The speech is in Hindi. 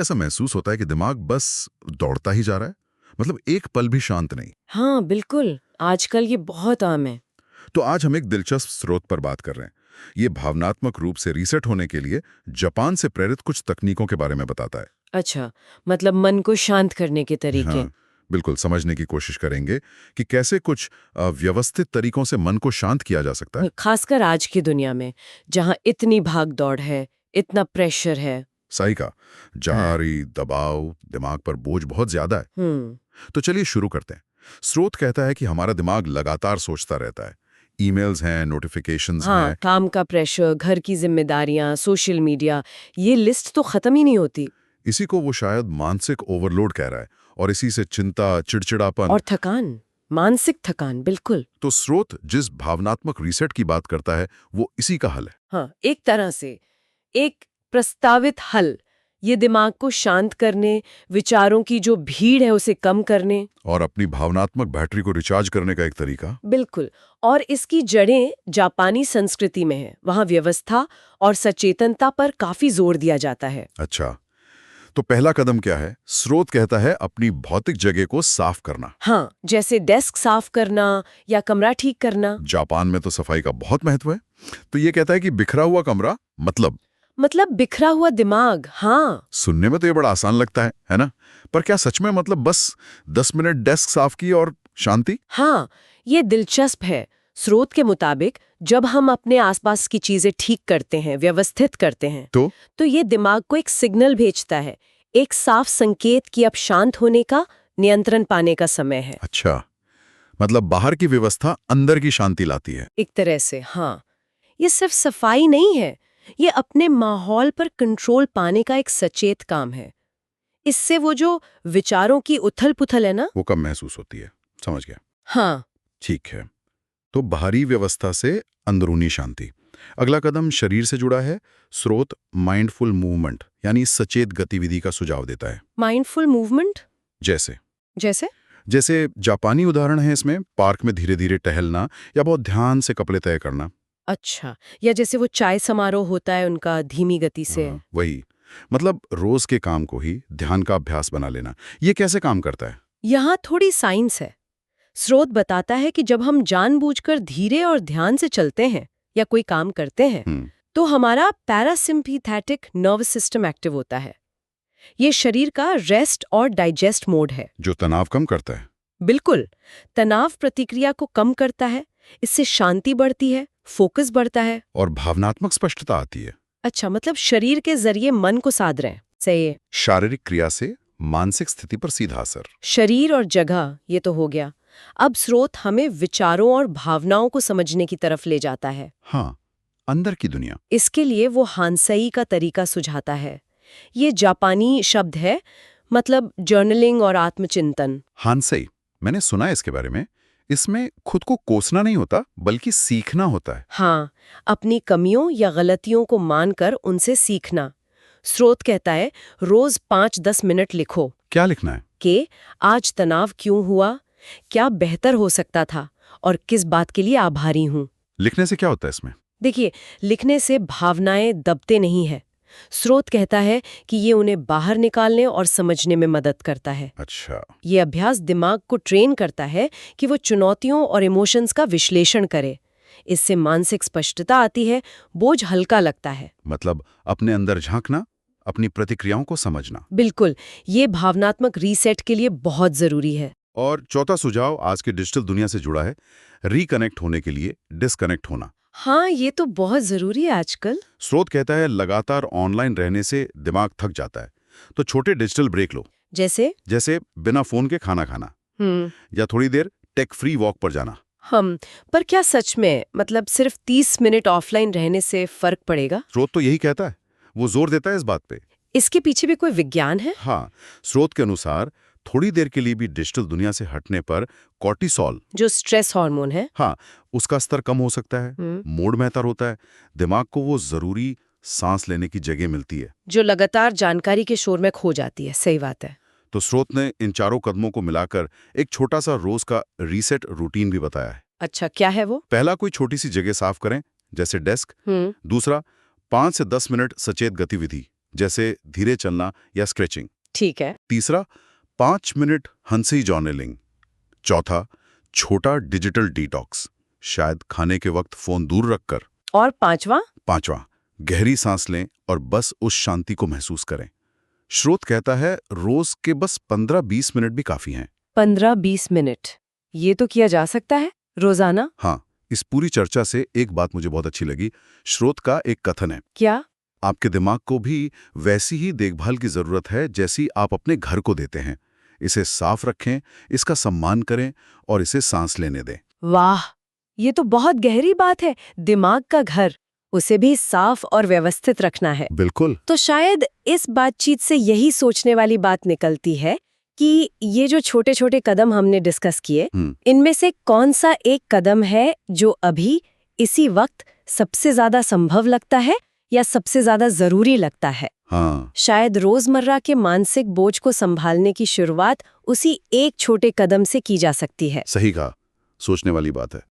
ऐसा महसूस होता है कि दिमाग बस दौड़ता ही जा रहा है, मतलब एक पल भी शांत नहीं। हाँ बिल्कुल, आजकल ये बहुत आम है। तो आज हम एक दिलचस्प स्रोत पर बात कर रहे हैं। ये भावनात्मक रूप से रीसेट होने के लिए जापान से प्रेरित कुछ तकनीकों के बारे में बताता है। अच्छा, मतलब मन को शांत करने के तरीके। हाँ, बिल्कुल समझने की कोशिश करेंगे कि कैसे कुछ व्यवस्थित तरीकों से मन को शांत किया जा सकता है। खासकर आज की दुनिया में, जहाँ इतनी भाग दौड़ है, इतना प्रेशर है। सही कहा, जारी दबाव, दिमाग पर बोझ बहुत ज्यादा है। हम्म। तो चलिए शुरू करते हैं। स्रोत कहता है कि हमारा दिमाग लगातार सोचता रहता है। ईमेल्स हैं, नोटिफिकेशंस हाँ, हैं। काम का प्रेशर, घर की जिम्मेदारियां, सोशल मीडिया, ये लिस्ट तो खत्म ही नहीं होती। इसी को वो शायद मानसिक ओवरलोड कह रहा है, और इसी से चिंता, चिड़चिड़ापन। और थकान, मानसिक थकान, बिल्कुल। तो स्रोत जिस भावनात्मक रीसेट की बात करता है वो इसी का हल है। हाँ, एक तरह से एक प्रस्तावित हल, ये दिमाग को शांत करने, विचारों की जो भीड़ है उसे कम करने। और अपनी भावनात्मक बैटरी को रिचार्ज करने का एक तरीका। बिल्कुल। और इसकी जड़ें जापानी संस्कृति में है। वहाँ व्यवस्था और सचेतनता पर काफी जोर दिया जाता है। अच्छा, तो पहला कदम क्या है? स्रोत कहता है अपनी भौतिक जगह को साफ करना। हाँ, जैसे डेस्क साफ करना या कमरा ठीक करना। जापान में तो सफाई का बहुत महत्व है। तो ये कहता है कि बिखरा हुआ कमरा मतलब बिखरा हुआ दिमाग। हाँ। सुनने में तो ये बड़ा आसान लगता है ना? पर क्या सच में मतलब बस 10 मिनट डेस्क साफ की और शांति? हाँ, ये दिलचस्प है। स्रोत के मुताबिक जब हम अपने आसपास की चीजें ठीक करते हैं, व्यवस्थित करते हैं, तो ये दिमाग को एक सिग्नल भेजता है, एक साफ संकेत कि अब शांत होने का, नियंत्रण पाने का समय है। अच्छा, मतलब बाहर की व्यवस्था अंदर की शांति लाती है। एक तरह से हाँ, ये सिर्फ सफाई नहीं है, ये अपने माहौल पर कंट्रोल पाने का एक सचेत काम है। इससे वो जो विचारों की उथल-पुथल है ना, वो कब महसूस होती है? समझ गया। हाँ, ठीक है, तो बाहरी व्यवस्था से अंदरूनी शांति। अगला कदम शरीर से जुड़ा है। स्रोत माइंडफुल मूवमेंट यानी सचेत गतिविधि का सुझाव देता है। माइंडफुल मूवमेंट जैसे जैसे? जैसे जापानी उदाहरण है इसमें, पार्क में धीरे धीरे टहलना या बहुत ध्यान से कपड़े तय करना। अच्छा, या जैसे वो चाय समारोह होता है उनका, धीमी गति से। हाँ, वही, मतलब रोज के काम को ही ध्यान का अभ्यास बना लेना। ये कैसे काम करता है? यहाँ थोड़ी साइंस है। स्रोत बताता है कि जब हम जानबूझकर धीरे और ध्यान से चलते हैं या कोई काम करते हैं, तो हमारा पैरासिम्पैथेटिक नर्वस सिस्टम एक्टिव होता है। ये शरीर का रेस्ट और डाइजेस्ट मोड है, जो तनाव कम करता है। बिल्कुल। तनाव प्रतिक्रिया को कम करता है, इससे शांति बढ़ती है, फोकस बढ़ता है। और भावनात्मक स्पष्टता आती है। अच्छा, मतलब शरीर के जरिए मन को साध रहे हैं। सही है। शारीरिक क्रिया से मानसिक स्थिति पर सीधा असर। शरीर और जगह, ये तो हो गया। अब स्रोत हमें विचारों और भावनाओं को समझने की तरफ ले जाता है। हाँ, अंदर की दुनिया। इसके लिए वो हानसेई का तरीका सुझाता है। ये जापानी शब्द है, मतलब जर्नलिंग और आत्मचिंतन। हानसेई, मैंने सुना है इसके बारे में। इसमें खुद को कोसना नहीं होता, बल्कि सीखना होता है। हाँ, अपनी कमियों या गलतियों को मानकर उनसे सीखना। स्रोत कहता है रोज 5-10 मिनट लिखो क्या लिखना है? कि आज तनाव क्यों हुआ, क्या बेहतर हो सकता था, और किस बात के लिए आभारी हूँ। लिखने से क्या होता है इसमें? देखिए, लिखने से भावनाएं दबते नहीं है। स्रोत कहता है कि ये उन्हें बाहर निकालने और समझने में मदद करता है। अच्छा, ये अभ्यास दिमाग को ट्रेन करता है कि वो चुनौतियों और इमोशंस का विश्लेषण करे। इससे मानसिक स्पष्टता आती है, बोझ हल्का लगता है। मतलब अपने अंदर झांकना, अपनी प्रतिक्रियाओं को समझना। बिल्कुल, ये भावनात्मक रीसेट के लिए बहुत जरूरी है। और चौथा सुझाव आज की डिजिटल दुनिया से जुड़ा है। रिकनेक्ट होने के लिए डिस्कनेक्ट होना। हाँ, ये तो बहुत जरूरी है आजकल। स्रोत कहता है लगातार ऑनलाइन रहने से दिमाग थक जाता है, तो छोटे डिजिटल ब्रेक लो। जैसे बिना फोन के खाना खाना, या थोड़ी देर टेक फ्री वॉक पर जाना। पर क्या सच में, मतलब सिर्फ 30 मिनट ऑफलाइन रहने से फर्क पड़ेगा? स्रोत तो यही कहता है, वो जोर देता है इस बात पे। इसके पीछे भी कोई विज्ञान है? हाँ, स्रोत के अनुसार थोड़ी देर के लिए भी डिजिटल दुनिया से हटने पर कॉर्टिसोल, जो स्ट्रेस हार्मोन है, हाँ, उसका स्तर कम हो सकता है, मूड बेहतर होता है, दिमाग को वो जरूरी सांस लेने की जगह मिलती है, जो लगातार जानकारी के शोर में खो जाती है। सही बात है। तो स्रोत ने इन चारों कदमों को मिलाकर एक छोटा सा रोज का रीसेट रूटीन भी बताया है। अच्छा, क्या है वो? पहला, कोई छोटी सी जगह साफ करें, जैसे डेस्क। दूसरा, 5 से 10 मिनट सचेत गतिविधि, जैसे धीरे चलना या स्ट्रेचिंग। ठीक है। तीसरा, 5 मिनट हंसी जर्नलिंग। चौथा, छोटा डिजिटल डिटॉक्स, शायद खाने के वक्त फोन दूर रखकर। और पांचवा, गहरी सांस लें और बस उस शांति को महसूस करें। स्रोत कहता है रोज के बस 15-20 मिनट भी काफी हैं। 15-20 मिनट, ये तो किया जा सकता है रोजाना? हाँ, इस पूरी चर्चा से एक बात मुझे बहुत अच्छी लगी। स्रोत का एक कथन है, क्या? आपके दिमाग को भी वैसी ही देखभाल की जरूरत है जैसी आप अपने घर को देते हैं। इसे साफ रखें, इसका सम्मान करें और इसे सांस लेने दें। वाह, ये तो बहुत गहरी बात है। दिमाग का घर, उसे भी साफ और व्यवस्थित रखना है। बिल्कुल। तो शायद इस बातचीत से यही सोचने वाली बात निकलती है कि ये जो छोटे छोटे कदम हमने डिस्कस किए, इनमें से कौन सा एक कदम है जो अभी इसी वक्त सबसे ज्यादा संभव लगता है या सबसे ज्यादा जरूरी लगता है? हाँ। शायद रोजमर्रा के मानसिक बोझ को संभालने की शुरुआत उसी एक छोटे कदम से की जा सकती है। सही कहा, सोचने वाली बात है।